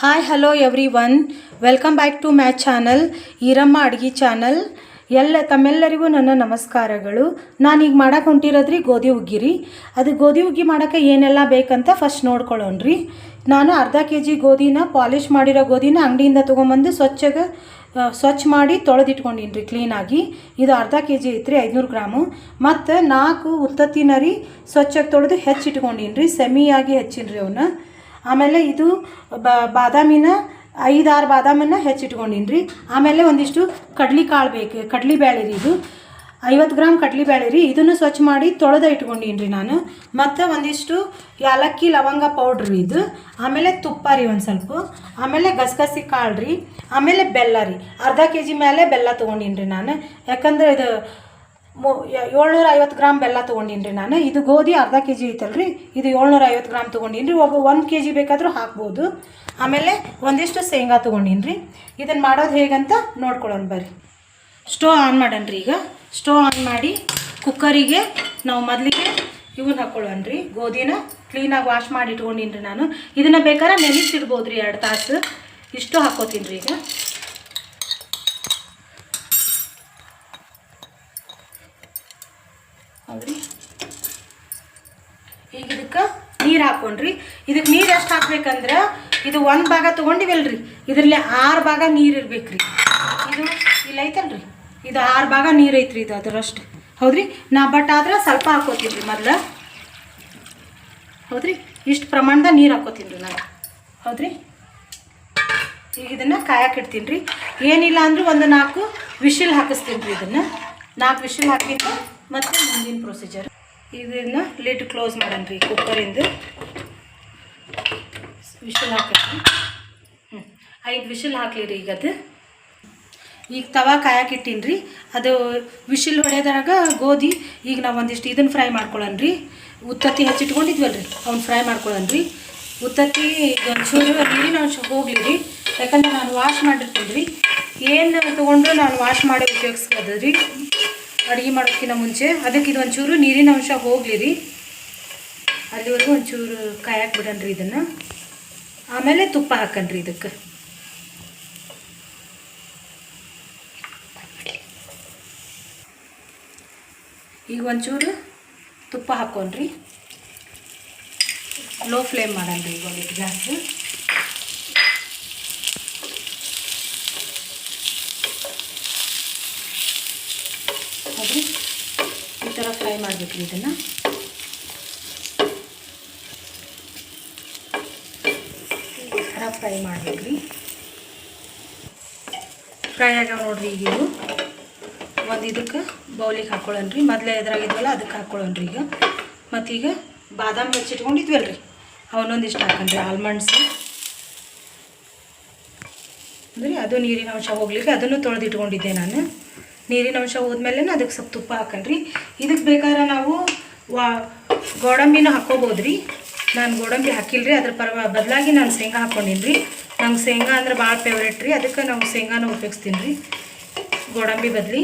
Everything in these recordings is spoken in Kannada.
Hi hello everyone, welcome back to my channel Eeramma ಅಡುಗೆ ಚಾನಲ್. ತಮ್ಮೆಲ್ಲರಿಗೂ ನನ್ನ ನಮಸ್ಕಾರಗಳು. ನಾನೀಗ ಮಾಡಕ್ಕೆ ಹೊಂಟಿರೋದ್ರಿ ಗೋಧಿ ಹುಗ್ಗಿ. ಅದು ಗೋಧಿ ಹುಗ್ಗಿ ಮಾಡೋಕ್ಕೆ ಏನೆಲ್ಲ ಬೇಕಂತ ಫಸ್ಟ್ ನೋಡ್ಕೊಳ್ಳೋಣ್ರಿ. ನಾನು ಅರ್ಧ kg ಗೋಧಿನ, ಪಾಲಿಷ್ ಮಾಡಿರೋ ಗೋಧಿನ ಅಂಗಡಿಯಿಂದ ತೊಗೊಂಬಂದು ಸ್ವಚ್ಛ ಮಾಡಿ ತೊಳೆದಿಟ್ಕೊಂಡಿನಿ ರೀ ಕ್ಲೀನಾಗಿ. ಇದು ಅರ್ಧ kg ಐತ್ರಿ, 500 ಗ್ರಾಮು. ಮತ್ತು 4 ಉತ್ತತ್ತಿನ ರೀ ಸ್ವಚ್ಛಗೆ ತೊಳೆದು ಹೆಚ್ಚಿಟ್ಕೊಂಡಿನಿ ರೀ, ಸೆಮಿಯಾಗಿ ಹೆಚ್ಚಿನಿ ರೀ ಅವನ್ನ. ಆಮೇಲೆ ಇದು ಬಾದಾಮಿನ 5-6 ಬಾದಾಮನ್ನು ಹೆಚ್ಚಿಟ್ಕೊಂಡಿನಿ ರೀ. ಆಮೇಲೆ ಒಂದಿಷ್ಟು ಕಡ್ಲಿಕಾಳು ಬೇಕು, ಕಡ್ಲಿಬೇಳೆ ರೀ. ಇದು 50 ಗ್ರಾಮ್ ಕಡ್ಲಿಬೇಳೆ ರೀ. ಇದನ್ನು ಸ್ವಚ್ಛ ಮಾಡಿ ತೊಳೆದ ಇಟ್ಕೊಂಡಿನಿ ರೀ ನಾನು. ಮತ್ತು ಒಂದಿಷ್ಟು ಏಲಕ್ಕಿ ಲವಂಗ ಪೌಡ್ರ್ ರೀ ಇದು. ಆಮೇಲೆ ತುಪ್ಪ ರೀ ಒಂದು ಸ್ವಲ್ಪ. ಆಮೇಲೆ ಗಸಗಸಿ ಕಾಳು ರೀ. ಆಮೇಲೆ ಬೆಲ್ಲ ರೀ. ಅರ್ಧ kg ಮೇಲೆ ಬೆಲ್ಲ ತೊಗೊಂಡಿನಿ ರೀ ನಾನು. ಯಾಕಂದ್ರೆ ಇದು 750 ಗ್ರಾಮ್ ಬೆಲ್ಲ ತೊಗೊಂಡಿನಿ ರೀ ನಾನು. ಇದು ಗೋಧಿ ಅರ್ಧ kg ಐತಲ್ರಿ, ಇದು 750 ಗ್ರಾಮ್ ತೊಗೊಂಡಿನಿ ರೀ. 1 kg ಬೇಕಾದರೂ ಹಾಕ್ಬೋದು. ಆಮೇಲೆ ಒಂದಿಷ್ಟು ಶೇಂಗಾ ತೊಗೊಂಡಿನಿ ರೀ. ಇದನ್ನು ಮಾಡೋದು ಹೇಗಂತ ನೋಡ್ಕೊಳ್ಳೋಣ ಬರ್ರಿ. ಸ್ಟವ್ ಆನ್ ಮಾಡೋಣ ರೀ. ಈಗ ಸ್ಟವ್ ಆನ್ ಮಾಡಿ ಕುಕ್ಕರಿಗೆ ನಾವು ಮೊದಲಿಗೆ ಇವನ್ನ ಹಾಕ್ಕೊಳ್ಳೋಣ ರೀ. ಗೋಧಿನ ಕ್ಲೀನಾಗಿ ವಾಶ್ ಮಾಡಿ ಇಟ್ಕೊಂಡಿನಿ ರೀ ನಾನು. ಇದನ್ನು ಬೇಕಾದ್ರೆ ನೆನೆಸಿಡ್ಬೋದು ರೀ 2 ತಾಸು. ಇಷ್ಟು ಹಾಕ್ಕೋತೀನಿ ರೀ. ಈಗ ಹೌದ್ರಿ, ಈಗ ಇದಕ್ಕೆ ನೀರು ಹಾಕ್ಕೊಂಡ್ರಿ. ಇದಕ್ಕೆ ನೀರು ಎಷ್ಟು ಹಾಕ್ಬೇಕಂದ್ರೆ, ಇದು 1 ಭಾಗ ತೊಗೊಂಡಿವಲ್ರಿ, ಇದರಲ್ಲಿ 6 ಭಾಗ ನೀರು ಇರ್ಬೇಕು ರೀ. ಇದು ಇಲ್ಲ ಐತಲ್ರಿ, ಇದು 6 ಭಾಗ ನೀರು ಐತ್ರಿ. ಇದು ಅದರಷ್ಟು ಹೌದ್ರಿ. ಬಟ್ ಆದ್ರೆ ಸ್ವಲ್ಪ ಹಾಕ್ಕೋತೀನಿ ರೀ ಮೊದಲು. ಹೌದ್ರಿ, ಇಷ್ಟು ಪ್ರಮಾಣದ ನೀರು ಹಾಕ್ಕೋತೀನಿ ರೀ ನಾನು. ಹೌದ್ರಿ, ಈಗ ಇದನ್ನು ಕಾಯಕ್ಕೆ ಇಡ್ತೀನಿ ರೀ. ಏನಿಲ್ಲ ಅಂದ್ರೆ ಒಂದು 4 ವಿಶಿಲ್ ಹಾಕಿಸ್ತೀನಿ ರೀ. ಇದನ್ನು 4 ವಿಶಿಲ್ ಹಾಕಿದ್ದು ಮತ್ತು ಮುಂದಿನ ಪ್ರೊಸೀಜರ್. ಇದನ್ನು ಲಿಡ್ ಕ್ಲೋಸ್ ಮಾಡೋಣ ರೀ ಕುಕ್ಕರಿಂದ. ವಿಶಿಲ್ ಹಾಕಿ 5 ವಿಶಿಲ್ ಹಾಕ್ಲಿ ರೀ. ಈಗ ಅದು ಈಗ ತವಾ ಕಾಯಕ್ಕೆ ಇಟ್ಟೀನಿ ರೀ. ಅದು ವಿಶಿಲ್ ಹೊಡೆದಾಗ ಗೋಧಿ ಈಗ ನಾವು ಒಂದಿಷ್ಟು ಇದನ್ನು ಫ್ರೈ ಮಾಡ್ಕೊಳ್ಳೋಣ ರೀ. ಉತ್ತತ್ತಿ ಹೆಚ್ಚಿಟ್ಕೊಂಡಿದ್ವಲ್ಲ ರೀ, ಅವ್ನು ಫ್ರೈ ಮಾಡ್ಕೊಳ್ಳೋಣ ರೀ. ಉತ್ತತ್ತಿ ಒಂಚೂರು ನೀರಿನ ಅಂಶ ಹೋಗಲಿ ರೀ. ಯಾಕಂದ್ರೆ ನಾನು ವಾಶ್ ಮಾಡಿರ್ತೀನಿ ರೀ. ಏನು ತೊಗೊಂಡ್ರು ನಾನು ವಾಶ್ ಮಾಡಿ ಉಪಯೋಗಿಸ್ಬೋದು ರೀ ಅಡುಗೆ ಮಾಡೋಕ್ಕಿಂತ ಮುಂಚೆ. ಅದಕ್ಕೆ ಇದು ಒಂಚೂರು ನೀರಿನ ಅಂಶ ಹೋಗಲಿ ರೀ. ಅಲ್ಲಿವರೆಗೂ ಒಂಚೂರು ಕಾಯಕ್ಕೆ ಬಿಡೋಣ ರೀ ಇದನ್ನು. ಆಮೇಲೆ ತುಪ್ಪ ಹಾಕಣ್ರಿ ಇದಕ್ಕೆ. ಈಗ ಒಂಚೂರು ತುಪ್ಪ ಹಾಕ್ಕೊಂಡ್ರಿ. ಲೋ ಫ್ಲೇಮ್ ಮಾಡೋಣ ರೀ ಇವಾಗ ಗ್ಯಾಸ್. ಹೌದ್ರಿ, ಈ ಥರ ಫ್ರೈ ಮಾಡಬೇಕು ರೀ ಇದನ್ನು. ಈ ಥರ ಫ್ರೈ ಮಾಡ್ಬೇಕು ರೀ. ಫ್ರೈ ಆಗ್ಯಾವ ನೋಡ್ರಿ. ಈಗ ಇದು ಒಂದು ಇದಕ್ಕೆ ಬೌಲಿಗೆ ಹಾಕ್ಕೊಳ್ಳೋಣ ರೀ. ಮೊದಲೇ ಎದುರಾಗಿದ್ವಲ್ಲ ಅದಕ್ಕೆ ಹಾಕ್ಕೊಳ್ಳೋಣ ರೀ ಈಗ. ಮತ್ತೀಗ ಬಾದಾಮಿ ಹೆಚ್ಚಿಟ್ಕೊಂಡಿದ್ವಲ್ಲ ರೀ, ಅವನೊಂದಿಷ್ಟು ಹಾಕಣ್ರಿ. ಆಲ್ಮಂಡ್ಸು ಅಂದರೆ ಅದು ನೀರಿನ ಅಂಶ ಹೋಗ್ಲಿಕ್ಕೆ ಅದನ್ನು ತೊಳೆದಿಟ್ಕೊಂಡಿದ್ದೆ ನಾನು. ನೀರಿನ ಅಂಶ ಹೋದ್ಮೇಲೆ ಅದಕ್ಕೆ ಸ್ವಲ್ಪ ತುಪ್ಪ ಹಾಕಣ್ರಿ. ಇದಕ್ಕೆ ಬೇಕಾದ್ರೆ ನಾವು ಗೋಡಂಬಿನೂ ಹಾಕ್ಕೋಬೋದು ರೀ. ನಾನು ಗೋಡಂಬಿ ಹಾಕಿಲ್ರಿ, ಅದ್ರ ಬದಲಾಗಿ ನಾನು ಶೇಂಗಾ ಹಾಕ್ಕೊಂಡಿನಿ ರೀ. ನಂಗೆ ಶೇಂಗಾ ಅಂದ್ರೆ ಭಾಳ ಫೇವ್ರೇಟ್ ರೀ. ಅದಕ್ಕೆ ನಾವು ಶೇಂಗಾನ ಉಪಯೋಗಿಸ್ತೀನಿ ರೀ ಗೋಡಂಬಿ ಬದಲಿ.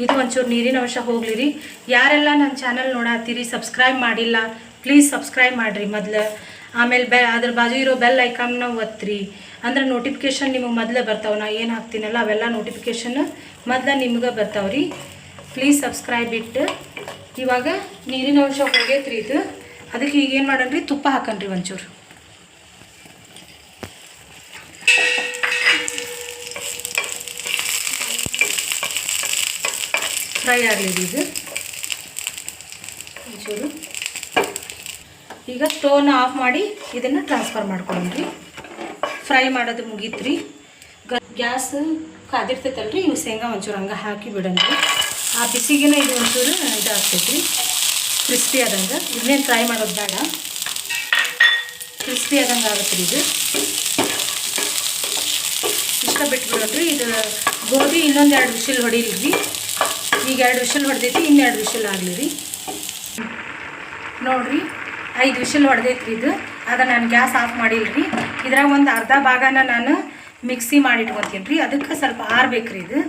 ಇದು ಒಂಚೂರು ನೀರಿನ ಅಂಶ ಹೋಗಲಿ ರೀ. ಯಾರೆಲ್ಲ ನನ್ನ ಚಾನಲ್ ನೋಡತ್ತೀರಿ, ಸಬ್ಸ್ಕ್ರೈಬ್ ಮಾಡಿಲ್ಲ, ಪ್ಲೀಸ್ ಸಬ್ಸ್ಕ್ರೈಬ್ ಮಾಡಿರಿ ಮೊದಲು. ಆಮೇಲೆ ಅದ್ರ ಬಾಜು ಇರೋ ಬೆಲ್ ಐಕಾನ್ನ ಒತ್ತಿರಿ. ಅಂದ್ರೆ ನೋಟಿಫಿಕೇಷನ್ ನಿಮಗೆ ಮೊದಲೇ ಬರ್ತಾವೆ. ನಾ ಏನು ಹಾಕ್ತೀನಲ್ಲ ಅವೆಲ್ಲ ನೋಟಿಫಿಕೇಷನ್ ಮೊದಲು ನಿಮ್ಗೆ ಬರ್ತಾವ್ರಿ. ಪ್ಲೀಸ್ ಸಬ್ಸ್ಕ್ರೈಬ್ ಇಟ್ಟು. ಇವಾಗ ನೀರಿನ ಅಂಶ ಹೋಗೈತ್ರಿ ಇದು. ಅದಕ್ಕೆ ಈಗ ಏನು ಮಾಡೋಣ ರೀ, ತುಪ್ಪ ಹಾಕಣ್ರಿ ಒಂಚೂರು. ಫ್ರೈ ಆಗಲಿ ರೀ ಇದು ಒಂಚೂರು. ಈಗ ಸ್ಟೋವ್ನ ಆಫ್ ಮಾಡಿ ಇದನ್ನು ಟ್ರಾನ್ಸ್ಫರ್ ಮಾಡ್ಕೊಳ್ಳೋಣ್ರಿ. ಫ್ರೈ ಮಾಡೋದು ಮುಗೀತು ರೀ. ಗ್ಯಾಸ್ ಕಾದಿರ್ತೈತಲ್ರಿ, ಇವು ಶೇಂಗಾ ಒಂಚೂರು ಹಂಗೆ ಹಾಕಿ ಬಿಡೋಣ ರೀ. ಆ ಬಿಸಿಗೆನೇ ಇದು ಒಂಚೂರು ಇದಾಗ್ತೈತೆ ರೀ, ಕ್ರಿಸ್ಪಿ ಆದಂಗೆ. ಇದನ್ನೇನು ಫ್ರೈ ಮಾಡೋದು ಬೇಡ, ಕ್ರಿಸ್ಪಿ ಆದಂಗೆ ಆಗುತ್ತೆ ರೀ ಇದು. ಇಷ್ಟ ಬಿಟ್ಬಿಡೋಣ್ರಿ. ಇದು ಗೋಧಿ ಇನ್ನೊಂದು 2 ವಿಶಿಲ್ ಹೊಡಿಲಿ ರೀ. ಈಗ 2 ವಿಶಿಲ್ ಹೊಡೆದೈತಿ, ಇನ್ನು 2 ವಿಶಿಲ್ ಆಗಲಿ ರೀ. ನೋಡಿರಿ 5 ವಿಶಿಲ್ ಹೊಡೆದೈತ್ರಿ ಇದು. ಆಗ ನಾನು ಗ್ಯಾಸ್ ಆಫ್ ಮಾಡಿಲ್ಲ ರೀ. ಇದ್ರಾಗ ಒಂದು ಅರ್ಧ ಭಾಗನ ನಾನು ಮಿಕ್ಸಿ ಮಾಡಿಟ್ಕೊತೀನಿ ರೀ. ಅದಕ್ಕೆ ಸ್ವಲ್ಪ ಆರ್ಬೇಕು ರೀ ಇದು.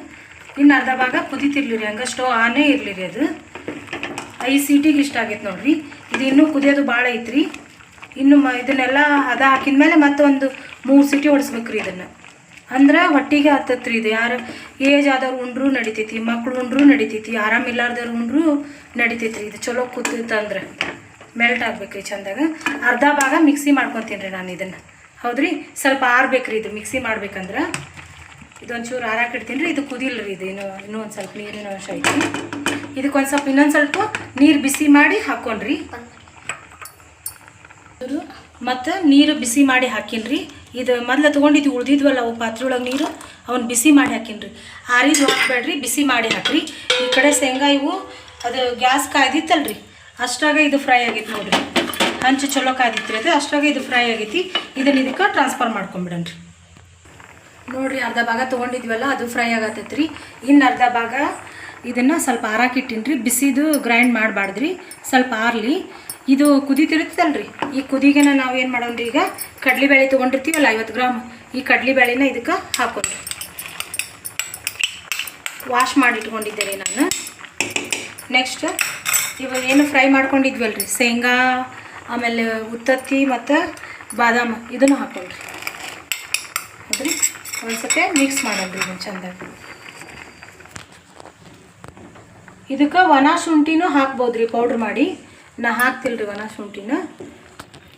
ಇನ್ನು ಅರ್ಧ ಭಾಗ ಕುದೀತಿರ್ಲಿ ರೀ, ಹಂಗೆ ಸ್ಟವ್ ಆನೇ ಇರಲಿ ರೀ. ಅದು 5 ಸೀಟಿಗೆ ಇಷ್ಟ ಆಗೈತೆ ನೋಡಿರಿ. ಇದು ಇನ್ನೂ ಕುದಿಯೋದು ಭಾಳ ಐತ್ರಿ. ಇನ್ನು ಇದನ್ನೆಲ್ಲ ಅದು ಹಾಕಿದ ಮೇಲೆ ಮತ್ತೊಂದು 3 ಸಿಟಿ ಹೊಡಿಸ್ಬೇಕ್ರಿ ಇದನ್ನು. ಅಂದ್ರೆ ಹೊಟ್ಟಿಗೆ ಹತ್ತತ್ರಿ ಇದು. ಯಾರು ಏಜ್ ಆದವ್ರು ಉಂಡ್ರೂ ನಡಿತೈತಿ, ಮಕ್ಳು ಉಂಡ್ರೂ ನಡಿತೈತಿ, ಆರಾಮಿಲ್ಲಾರ್ದವ್ರು ಉಂಡ್ರೂ ನಡಿತೈತ್ರಿ. ಇದು ಚಲೋ ಕೂತಂದ್ರೆ ಮೆಲ್ಟ್ ಆಗ್ಬೇಕ್ರಿ ಚಂದಾಗ. ಅರ್ಧ ಭಾಗ ಮಿಕ್ಸಿ ಮಾಡ್ಕೊತೀನಿ ರೀ ನಾನು ಇದನ್ನು. ಹೌದ್ರಿ, ಸ್ವಲ್ಪ ಆರ್ಬೇಕ್ರಿ ಇದು ಮಿಕ್ಸಿ ಮಾಡ್ಬೇಕಂದ್ರೆ. ಇದೊಂಚೂರು ಆರಾಕಿಡ್ತೀನಿ ರೀ. ಇದು ಕುದಿಲ್ರಿ, ಇದು ಇನ್ನೂ ಒಂದು ಸ್ವಲ್ಪ ನೀರಿನ ಅಂಶ ಐತಿ. ಇದಕ್ಕೊಂದು ಸ್ವಲ್ಪ ಇನ್ನೊಂದು ಸ್ವಲ್ಪ ನೀರು ಬಿಸಿ ಮಾಡಿ ಹಾಕ್ಕೊಂಡ್ರಿ. ಮತ್ತು ನೀರು ಬಿಸಿ ಮಾಡಿ ಹಾಕಿನ್ರಿ. ಇದು ಮೊದಲು ತೊಗೊಂಡಿದ್ದು ಉಳ್ದಿದ್ವಲ್ಲ ಅವು ಪಾತ್ರೆ ಒಳಗೆ ನೀರು, ಅವನ್ನ ಬಿಸಿ ಮಾಡಿ ಹಾಕಿನ್ರಿ. ಆರಿದು ಹಾಕ್ಬೇಡ್ರಿ, ಬಿಸಿ ಮಾಡಿ ಹಾಕ್ರಿ. ಈ ಕಡೆ ಶೇಂಗಾ ಇವು ಅದು ಗ್ಯಾಸ್ ಕಾಯ್ದಿತ್ತಲ್ರಿ, ಅಷ್ಟಾಗ ಇದು ಫ್ರೈ ಆಗೈತಿ ನೋಡ್ರಿ. ಹಂಚು ಚಲೋ ಕಾಯ್ದಿತ್ರಿ ಅದು, ಅಷ್ಟಾಗ ಇದು ಫ್ರೈ ಆಗೈತಿ. ಇದನ್ನು ಇದಕ್ಕೆ ಟ್ರಾನ್ಸ್ಫರ್ ಮಾಡ್ಕೊಂಬಿಡನ್ರಿ. ನೋಡಿರಿ, ಅರ್ಧ ಭಾಗ ತೊಗೊಂಡಿದ್ವಲ್ಲ ಅದು ಫ್ರೈ ಆಗತ್ತೈತ್ರಿ. ಇನ್ನು ಅರ್ಧ ಭಾಗ ಇದನ್ನು ಸ್ವಲ್ಪ ಆರಾಕಿಟ್ಟಿನ್ರಿ. ಬಿಸಿದು ಗ್ರೈಂಡ್ ಮಾಡಬಾರ್ದ್ರಿ, ಸ್ವಲ್ಪ ಆರ್ಲಿ. ಇದು ಕುದೀತಿರುತ್ತಲ್ರಿ, ಈ ಕುದಿಗೆನ ನಾವು ಏನು ಮಾಡೋಣ್ರಿ, ಈಗ ಕಡ್ಲಿಬೇಳೆ ತೊಗೊಂಡಿರ್ತೀವಲ್ಲ 50 ಗ್ರಾಮ್, ಈ ಕಡ್ಲಿಬೇಳೆನ ಇದಕ್ಕೆ ಹಾಕೋರಿ. ವಾಶ್ ಮಾಡಿ ಇಟ್ಕೊಂಡಿದ್ದೆ ರೀ ನಾನು. ನೆಕ್ಸ್ಟ್ ಇವಾಗ ಏನು ಫ್ರೈ ಮಾಡ್ಕೊಂಡಿದ್ವಲ್ರಿ, ಶೇಂಗಾ ಆಮೇಲೆ ಉತ್ತತ್ತಿ ಮತ್ತು ಬಾದಾಮ್, ಇದನ್ನು ಹಾಕೊಂಡ್ರಿ. ಹೌದ್ರಿ, ಒಂದು ಸತಿ ಮಿಕ್ಸ್ ಮಾಡೋಣ್ರಿ ಇದನ್ನು ಚೆಂದಾಗಿ. ಇದಕ್ಕೆ ಒಣ ಶುಂಠಿನೂ ಹಾಕ್ಬೋದ್ರಿ ಪೌಡ್ರ್ ಮಾಡಿ. ನಾ ಹಾಕ್ತಿಲ್ರಿ ಒಣ ಶುಂಠಿನ.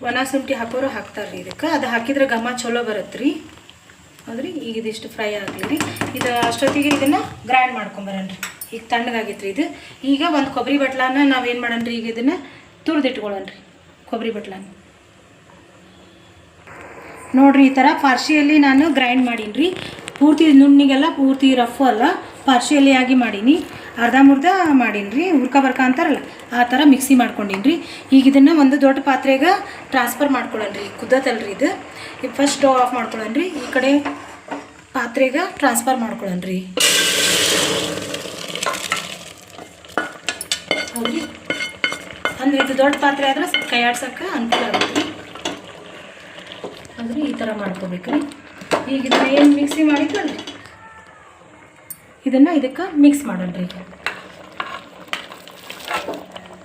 ಒಣ ಶುಂಠಿ ಹಾಕೋರು ಹಾಕ್ತಾರ್ರಿ ಇದಕ್ಕೆ. ಅದು ಹಾಕಿದ್ರೆ ಘಮ ಚಲೋ ಬರುತ್ತೆ ರೀ. ಹೌದ್ರಿ, ಈಗ ಇದಿಷ್ಟು ಫ್ರೈ ಆಗಲಿ ರೀ. ಇದು ಅಷ್ಟೊತ್ತಿಗೆ ಇದನ್ನು ಗ್ರೈಂಡ್ ಮಾಡ್ಕೊಂಬರಣ್ರಿ. ಈಗ ತಣ್ಣಗಾಗೈತ್ರಿ ಇದು. ಈಗ ಒಂದು ಕೊಬ್ಬರಿ ಬಟ್ಲನ್ನ ನಾವೇನು ಮಾಡೋಣ್ರಿ, ಈಗ ಇದನ್ನು ತುರಿದಿಟ್ಕೊಳ್ಳೋಣ್ರಿ. ಕೊಬ್ಬರಿ ಬಟ್ಲನ್ನ ನೋಡಿರಿ, ಈ ಥರ ಪಾರ್ಶಿಯಲ್ಲಿ ನಾನು ಗ್ರೈಂಡ್ ಮಾಡೀನಿ. ಪೂರ್ತಿ ನುಣ್ಣಿಗೆಲ್ಲ ಪೂರ್ತಿ ರಫ್ ಅಲ್ಲ, ಪಾರ್ಶಿಯಲ್ಲಿ ಆಗಿ ಮಾಡೀನಿ. ಅರ್ಧ ಮುರ್ಧ ಮಾಡೀನಿ, ಹುರ್ಕ ಬರ್ಕ ಅಂತಾರಲ್ಲ ಆ ಥರ ಮಿಕ್ಸಿ ಮಾಡ್ಕೊಂಡೀನಿ. ಈಗ ಇದನ್ನು ಒಂದು ದೊಡ್ಡ ಪಾತ್ರೆಗೆ ಟ್ರಾನ್ಸ್ಫರ್ ಮಾಡ್ಕೊಳ್ಳೋಣ್ರಿ. ಕುದ್ದತಲ್ರಿ ಇದು. ಈಗ ಫಸ್ಟ್ ಸ್ಟವ್ ಆಫ್ ಮಾಡ್ಕೊಳ್ಳೋಣ್ರಿ. ಈ ಕಡೆ ಪಾತ್ರೆಗೆ ಟ್ರಾನ್ಸ್ಫರ್ ಮಾಡ್ಕೊಳ್ಳೋಣ್ರಿ. ಹೌದ್ರಿ, ಅಂದ್ರೆ ಇದು ದೊಡ್ಡ ಪಾತ್ರೆ ಆದ್ರೆ ಕೈ ಆಡ್ಸೋಕ್ಕೆ ಅನುಕೂಲ ಆಗುತ್ತೆ. ಅಂದ್ರೆ ಈ ಥರ ಮಾಡ್ಕೋಬೇಕ್ರಿ. ಈಗ ಇದನ್ನ ಏನು ಮಿಕ್ಸಿ ಮಾಡಿದ್ವಲ್ರಿ, ಇದನ್ನು ಇದಕ್ಕೆ ಮಿಕ್ಸ್ ಮಾಡೋಣ್ರಿ ಈಗ.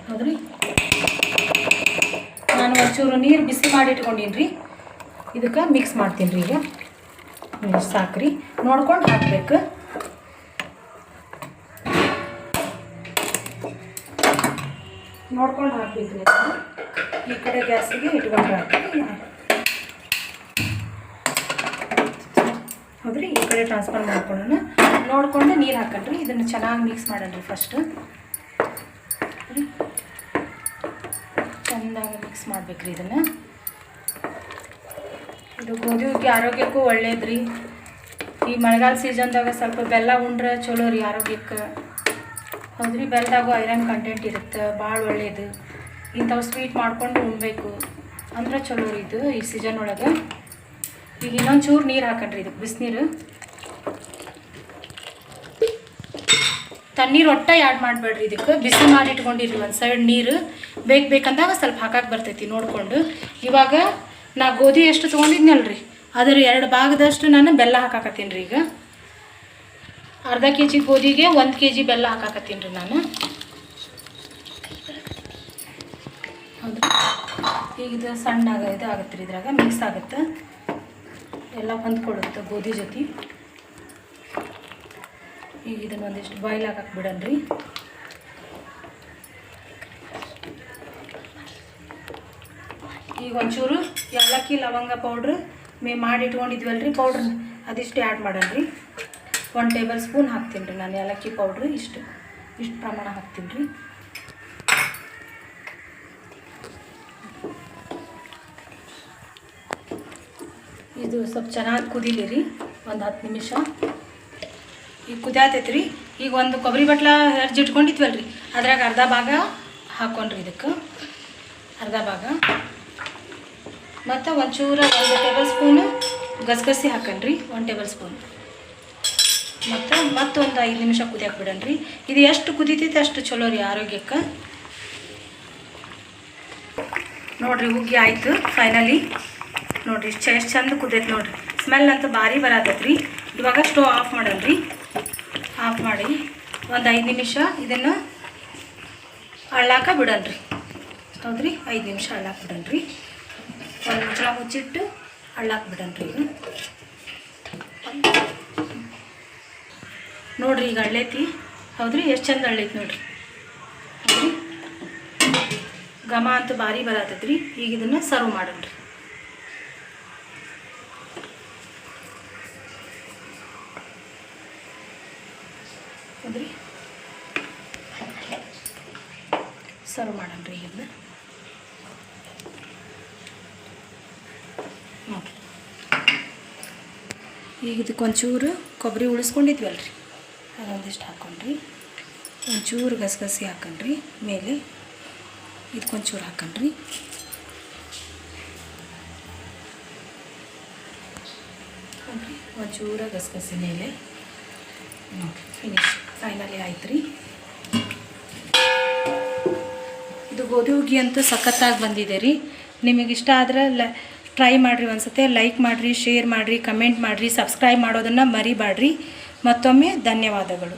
ಹೌದ್ರಿ, ನಾನು ಒಂಚೂರು ನೀರು ಬಿಸಿ ಮಾಡಿ ಇಟ್ಕೊಂಡೀನಿ ರೀ. ಇದಕ್ಕೆ ಮಿಕ್ಸ್ ಮಾಡ್ತೀನಿ ರೀ. ಈಗ ಸಾಕ್ರಿ, ನೋಡ್ಕೊಂಡು ಹಾಕಬೇಕು. ನೋಡ್ಕೊಂಡು ಹಾಕ್ಬೇಕ್ರಿ. ಈ ಕಡೆ ಗ್ಯಾಸಿಗೆ ಇಟ್ಕೊಂಡು ಹಾಕಿ. ಹೌದ್ರಿ, ಈ ಕಡೆ ಟ್ರಾನ್ಸ್ಫರ್ ಮಾಡ್ಕೊಳ್ಳೋಣ. ನೋಡಿಕೊಂಡು ನೀರು ಹಾಕಣ್ರಿ. ಇದನ್ನು ಚೆನ್ನಾಗಿ ಮಿಕ್ಸ್ ಮಾಡೋಣ್ರಿ. ಫಸ್ಟು ಚೆನ್ನಾಗಿ ಮಿಕ್ಸ್ ಮಾಡ್ಬೇಕ್ರಿ ಇದನ್ನು. ಇದು ಗೋಧಿ ಹುಗ್ಗಿ ಆರೋಗ್ಯಕ್ಕೂ ಒಳ್ಳೇದ್ರಿ. ಈ ಮಳೆಗಾಲ ಸೀಸನ್ದಾಗ ಸ್ವಲ್ಪ ಬೆಲ್ಲ ಉಂಡ್ರೆ ಚಲೋ ರೀ ಆರೋಗ್ಯಕ್ಕೆ. ಹೌದ್ರಿ, ಬೆಲ್ಲದಾಗೂ ಐರನ್ ಕಂಟೆಂಟ್ ಇರುತ್ತೆ, ಭಾಳ ಒಳ್ಳೇದು. ಇಂಥವು ಸ್ವೀಟ್ ಮಾಡ್ಕೊಂಡು ಉಣ್ಬೇಕು ಅಂದ್ರೆ ಚಲೋ ರೀ ಇದು ಈ ಸೀಸನ್ ಒಳಗೆ. ಈಗ ಇನ್ನೊಂದು ಚೂರು ನೀರು ಹಾಕಣ್ರಿ ಇದಕ್ಕೆ, ಬಿಸಿನೀರು. ತಣ್ಣೀರು ಒಟ್ಟ ಆ್ಯಡ್ ಮಾಡಬೇಡ್ರಿ ಇದಕ್ಕೆ. ಬಿಸಿ ಮಾಡಿ ಇಟ್ಕೊಂಡಿರಿ ಒಂದು ಸೈಡ್ ನೀರು. ಬೇಕಂದಾಗ ಸ್ವಲ್ಪ ಹಾಕಕ್ಕೆ ಬರ್ತೈತಿ ನೋಡಿಕೊಂಡು. ಇವಾಗ ನಾ ಗೋಧಿ ಎಷ್ಟು ತೊಗೊಂಡಿದ್ನಲ್ರಿ, ಅದರ 2 ಭಾಗದಷ್ಟು ನಾನು ಬೆಲ್ಲ ಹಾಕಾಕತ್ತೀನಿ ರೀ. ಈಗ ಅರ್ಧ kg ಗೋಧಿಗೆ 1 kg ಬೆಲ್ಲ ಹಾಕಾಕತ್ತೀನಿ ರೀ ನಾನು. ಹೌದು, ಈಗ ಇದು ಸಣ್ಣಾಗ ಇದು ಆಗುತ್ತೆ ರೀ. ಇದ್ರಾಗ ಮಿಕ್ಸ್ ಆಗುತ್ತೆ, ಎಲ್ಲ ಹೊಂದ್ಕೊಳ್ಳುತ್ತೆ ಗೋಧಿ ಜೊತೆ. ಈಗ ಇದನ್ನು ಒಂದಿಷ್ಟು ಬಾಯ್ಲ್ ಹಾಕಕ್ಕೆ ಬಿಡನ್ರಿ. ಈಗ ಒಂಚೂರು ಏಲಕ್ಕಿ ಲವಂಗ ಪೌಡ್ರ್ ಮಾಡಿ ಇಟ್ಕೊಂಡಿದ್ವಲ್ರಿ ಪೌಡ್ರ್, ಅದಿಷ್ಟು ಆ್ಯಡ್ ಮಾಡನ್ರಿ. 1 ಟೇಬಲ್ ಸ್ಪೂನ್ ಹಾಕ್ತೀನಿ ರೀ ನಾನು ಏಲಕ್ಕಿ ಪೌಡ್ರ್. ಇಷ್ಟು ಪ್ರಮಾಣ ಹಾಕ್ತೀನಿ ರೀ. ಇದು ಸ್ವಲ್ಪ ಚೆನ್ನಾಗಿ ಕುದೀಲಿ ರೀ, ಒಂದು 10 ನಿಮಿಷ. ಈಗ ಕುದಿಯಾತೈತಿ ರೀ. ಈಗ ಒಂದು ಕೊಬ್ಬರಿ ಬಟ್ಲ ಹೆರ್ಜಿಟ್ಕೊಂಡಿದ್ವಲ್ರಿ, ಅದ್ರಾಗ ಅರ್ಧ ಭಾಗ ಹಾಕ್ಕೊಂಡ್ರಿ ಇದಕ್ಕೆ, ಅರ್ಧ ಭಾಗ. ಮತ್ತು ಒಂಚೂರು 1 ಟೇಬಲ್ ಸ್ಪೂನು ಗಸಗಸಿ ಹಾಕಣ್ರಿ, 1 ಟೇಬಲ್ ಸ್ಪೂನ್. ಮತ್ತು ಮತ್ತೊಂದು 5 ನಿಮಿಷ ಕುದಿಯಕ್ಕೆ ಬಿಡನ್ರಿ. ಇದು ಎಷ್ಟು ಕುದೀತೈತೆ ಅಷ್ಟು ಚಲೋ ರೀ ಆರೋಗ್ಯಕ್ಕೆ. ನೋಡಿರಿ, ಹುಗ್ಗಿ ಆಯಿತು ಫೈನಲಿ. ನೋಡಿರಿ ಎಷ್ಟು ಚಂದ ಕುದೈತೆ ನೋಡಿರಿ. ಸ್ಮೆಲ್ ಅಂತೂ ಭಾರಿ ಬರತೈತೆ ರೀ. ಇವಾಗ ಸ್ಟವ್ ಆಫ್ ಮಾಡಲ್ರಿ. ಆಫ್ ಮಾಡಿ ಒಂದು 5 ನಿಮಿಷ ಇದನ್ನು ಅಳ್ಳಾಕ ಬಿಡನ್ರಿ. ಹೌದ್ರಿ, 5 ನಿಮಿಷ ಅಳ್ಳಾಕ ಬಿಡನ್ರಿ. ಒಂದು ಮುಚ್ಚಳ ಮುಚ್ಚಿಟ್ಟು ಹಳ್ಳಾಕ್ಬಿಡನ್ರಿ ಈಗ. ನೋಡಿರಿ ಈಗ ಹಳ್ಳೈತಿ. ಹೌದ್ರಿ, ಎಷ್ಟು ಚಂದ ಹಳ್ಳೈತಿ ನೋಡಿರಿ. ಹೌದ್ರಿ, ಘಮ ಅಂತೂ ಭಾರಿ ಬರತೈತ್ರಿ. ಈಗ ಇದನ್ನು ಸರ್ವ್ ಮಾಡೋಣ್ರಿ. ಹೌದ್ರಿ, ಸರ್ವ್ ಮಾಡೋಣ್ರಿ ಇದನ್ನ. ನೋಡಿರಿ, ಈಗ ಇದಕ್ಕೆ ಒಂಚೂರು ಕೊಬ್ಬರಿ ಉಳಿಸ್ಕೊಂಡಿದ್ವಲ್ರಿ, ಅದೊಂದಿಷ್ಟು ಹಾಕ್ಕೊಂಡ್ರಿ. ಒಂಚೂರು ಗಸಗಸಿ ಹಾಕಣ್ರಿ ಮೇಲೆ. ಇದಕ್ಕೊಂಚೂರು ಹಾಕಣ್ರಿ. ನೋಡಿರಿ, ಒಂಚೂರು ಗಸಗಸಿ ಮೇಲೆ. ನೋಡಿ, ಫಿನಿಶ್ ಫೈನಲಿ ಆಯ್ತು ರೀ. ಇದು ಗೋಧಿ ಹುಗ್ಗಿ ಅಂತೂ ಸಖತ್ತಾಗಿ ಬಂದಿದೆ ರೀ. ನಿಮಗಿಷ್ಟ ಆದರೆ ಟ್ರೈ ಮಾಡಿರಿ, ಒಂದ್ಸತಿ ಲೈಕ್ ಮಾಡಿರಿ, ಶೇರ್ ಮಾಡಿರಿ, ಕಮೆಂಟ್ ಮಾಡಿರಿ, ಸಬ್ಸ್ಕ್ರೈಬ್ ಮಾಡೋದನ್ನು ಮರಿಬೇಡ್ರಿ. ಮತ್ತೊಮ್ಮೆ ಧನ್ಯವಾದಗಳು.